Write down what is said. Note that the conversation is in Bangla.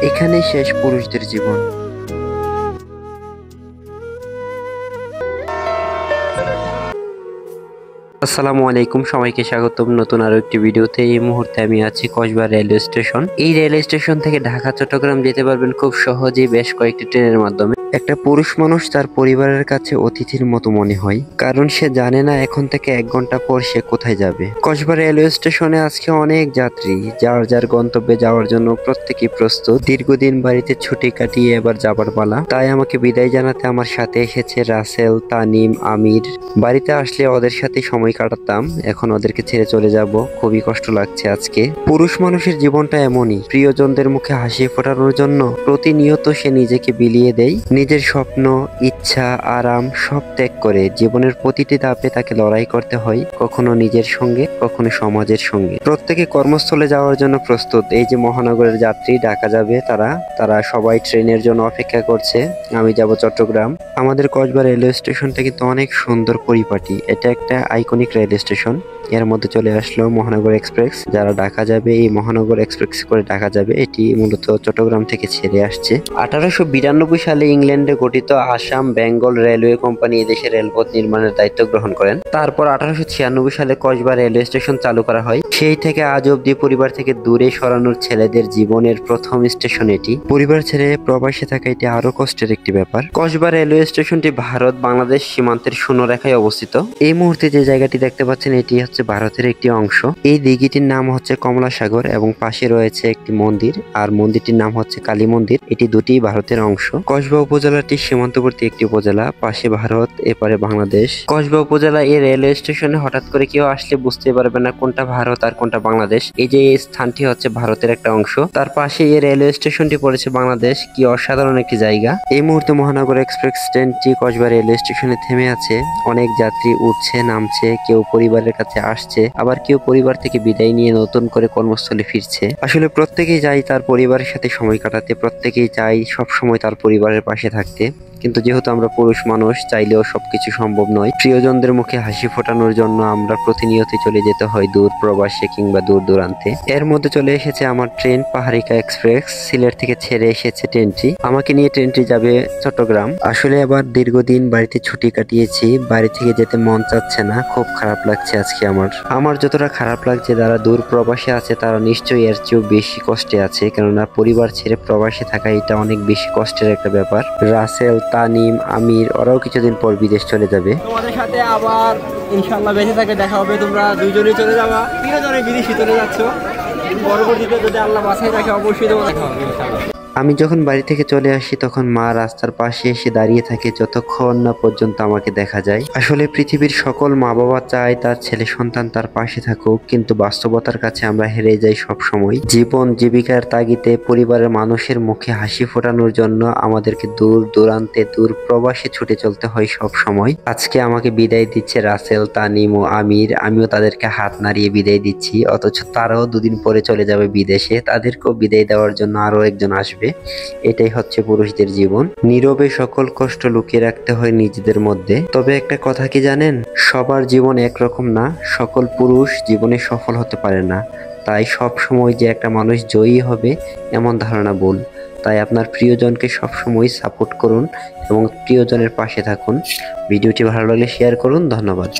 এখানেই শেষ পুরুষদের জীবন। আসসালামু আলাইকুম, সবাইকে স্বাগতম নতুন আরো একটি ভিডিওতে। এই মুহূর্তে আমি আছি কসবা রেলওয়ে স্টেশন। এই রেলওয়ে স্টেশন থেকে ঢাকা চট্টগ্রাম যেতে পারবেন খুব সহজেই বেশ কয়েকটি ট্রেনের মাধ্যমে। একটা পুরুষ মানুষ তার পরিবারের কাছে অতিথির মতো মনে হয়, কারণ সে জানে না এখন থেকে 1 ঘন্টা পর সে কোথায় যাবে। কসবা রেলওয়ে স্টেশনে আজকে অনেক যাত্রী যার যার গন্তব্যে যাওয়ার জন্য প্রত্যেকেই প্রস্তুত। দীর্ঘদিন বাড়িতে ছুটি কাটিয়ে এবার যাবার পালা। তাই আমাকে বিদায় জানাতে আমার সাথে এসেছে রাসেল, তানিম, আমির। বাড়িতে আসলে ওদের সাথে সময় কাটাতাম, এখন ওদেরকে ছেড়ে চলে যাব। খুবই কষ্ট লাগছে আজকে। পুরুষ মানুষের জীবনটা এমনই, প্রিয়জনদের মুখে হাসি ফোটানোর জন্য প্রতিনিয়ত সে নিজেকে বিলিয়ে দেয়। নিজের স্বপ্ন, ইচ্ছা, আরাম সব ত্যাগ করে জীবনের প্রতিটি ধাপে তাকে লড়াই করতে হয়, কখনো নিজের সঙ্গে, কখনো সমাজের সঙ্গে। প্রত্যেকে কর্মস্থলে যাওয়ার জন্য প্রস্তুত। এই যে মহানগরের যাত্রী ঢাকা যাবে, তারা সবাই ট্রেনের জন্য অপেক্ষা করছে। আমি যাব চট্টগ্রাম। আমাদের কসবা রেলওয়ে স্টেশনটা কিন্তু অনেক সুন্দর পরিপাটি। এটা একটা আইকনিক রেল স্টেশন। এর মধ্যে চলে আসলো মহানগর এক্সপ্রেস। যারা ঢাকা যাবে এই মহানগর এক্সপ্রেস করে ঢাকা যাবে। এটি মূলত চট্টগ্রাম থেকে ছেড়ে আসছে। 1892 সালে ইংল্যান্ডে গঠিত আসাম বেঙ্গল রেলওয়ে কোম্পানি এদেশে রেলপথ নির্মাণের দায়িত্ব গ্রহণ করেন। তারপর 1896 সালে কসবা রেলওয়ে স্টেশন চালু করা হয়। সেই থেকে আজ অব্দি পরিবার থেকে দূরে সরানোর ছেলেদের জীবনের প্রথম স্টেশন এটি। পরিবার ছেড়ে প্রবাসে থাকা এটি আরো কষ্টের একটি ব্যাপার। কসবা রেলওয়ে স্টেশনটি ভারত বাংলাদেশ সীমান্তের শূন্যরেখায় অবস্থিত। এই মুহূর্তে যে জায়গাটি দেখতে পাচ্ছেন এটি হচ্ছে ভারতের একটি অংশ। এই দিঘিটির নাম হচ্ছে কমলা সাগর এবং পাশে রয়েছে একটি মন্দির, আর মন্দিরটির নাম হচ্ছে কালী মন্দির। এটি দুটি ভারতের অংশ। কসবা উপজেলাটি সীমান্তবর্তী একটি উপজেলা, পাশে ভারত, এপারে বাংলাদেশ। কসবা উপজেলা এই রেলওয়ে স্টেশনে হঠাৎ করে কেউ আসলে বুঝতে পারবে না কোনটা ভারত আর কোনটা বাংলাদেশ। এই যে এই স্থানটি হচ্ছে ভারতের একটা অংশ, তার পাশে এই রেলওয়ে স্টেশনটি পড়েছে বাংলাদেশ। কি অসাধারণ একটি জায়গা। এই মুহূর্তে মহানগর এক্সপ্রেস ট্রেনটি কসবা রেলওয়ে স্টেশনে থেমে আছে। অনেক যাত্রী উঠছে, নামছে, কেউ পরিবারের কাছে আসছে, আবার কেউ পরিবার থেকে বিদায় নিয়ে নতুন করে কর্মস্থলে ফিরছে। আসলে প্রত্যেকেই চায় তার পরিবারের সাথে সময় কাটাতে, প্রত্যেকেই চায় সব সময় তার পরিবারের পাশে থাকতে। কিন্তু যেহেতু আমরা পুরুষ মানুষ, চাইলেও সবকিছু সম্ভব নয়। প্রিয়জনদের মুখে হাসি ফোটানোর জন্য আমরা প্রতিনিয়ত চলে যেতে হয় দূর প্রবাসে কিংবা দূর দূরান্তে। এর মধ্যে চলে এসেছে আমার ট্রেন পাহাড়িকা এক্সপ্রেস। সিলেট থেকে ছেড়ে এসেছে ট্রেনটি। আমাকে নিয়ে ট্রেনটি যাবে চট্টগ্রাম। আসলে আবার দীর্ঘদিন বাড়িতে ছুটি কাটিয়েছি, বাড়ি থেকে যেতে মন চাচ্ছে না। খুব খারাপ লাগছে আজকে আমার যতটা খারাপ লাগছে যারা দূর প্রবাসে আছে তারা নিশ্চয়ই এর চেয়েও বেশি কষ্টে আছে, কেননা পরিবার ছেড়ে প্রবাসে থাকা এটা অনেক বেশি কষ্টের একটা ব্যাপার। রাসেল, তানিম, আমির ওরাও কিছুদিন পর বিদেশ চলে যাবে। তোমাদের সাথে আবার ইনশাআল্লাহ বেঁচে থাকে দেখা হবে। তোমরা দুইজনেই চলে যাবা, তিনজনে বিদেশে চলে যাচ্ছ। পরবর্তীতে যদি আল্লাহ বাছাই রাখে অবশ্যই তোমার দেখা হবে ইনশাআল্লাহ। আমি যখন বাড়ি থেকে চলে আসি তখন মা রাস্তার পাশে এসে দাঁড়িয়ে থাকে যতক্ষণ না পর্যন্ত আমাকে দেখা যায়। আসলে পৃথিবীর সকল মা বাবা চায় তার ছেলে সন্তান তার পাশে থাকুক, কিন্তু বাস্তবতার কাছে আমরা হেরে যাই সব সময়। জীবন জীবিকার তাগিদে পরিবারের মানুষের মুখে হাসি ফোটানোর জন্য আমাদেরকে দূর দূরান্তে, দূর প্রবাসে ছুটে চলতে হয় সব সময়। আজকে আমাকে বিদায় দিচ্ছে রাসেল, তানিম ও আমির। আমিও তাদেরকে হাত নাড়িয়ে বিদায় দিচ্ছি, অথচ তারাও দুদিন পরে চলে যাবে বিদেশে। তাদেরকেও বিদায় দেওয়ার জন্য আরো একজন আসবে। এটাই হচ্ছে পুরুষদের জীবন। নীরবে সকল কষ্ট লুকিয়ে রাখতে হয় নিজেদের মধ্যে। তবে একটা কথা কি জানেন, সবার জীবন একরকম না। সকল পুরুষ জীবনে সফল হতে পারে না। তাই সব সময় যে একটা মানুষ জয়ী হবে এমন ধারণা ভুল। তাই আপনার প্রিয়জনকে সবসময় সাপোর্ট করুন এবং প্রিয়জনের পাশে থাকুন। ভিডিওটি ভালো লাগলে শেয়ার করুন। ধন্যবাদ।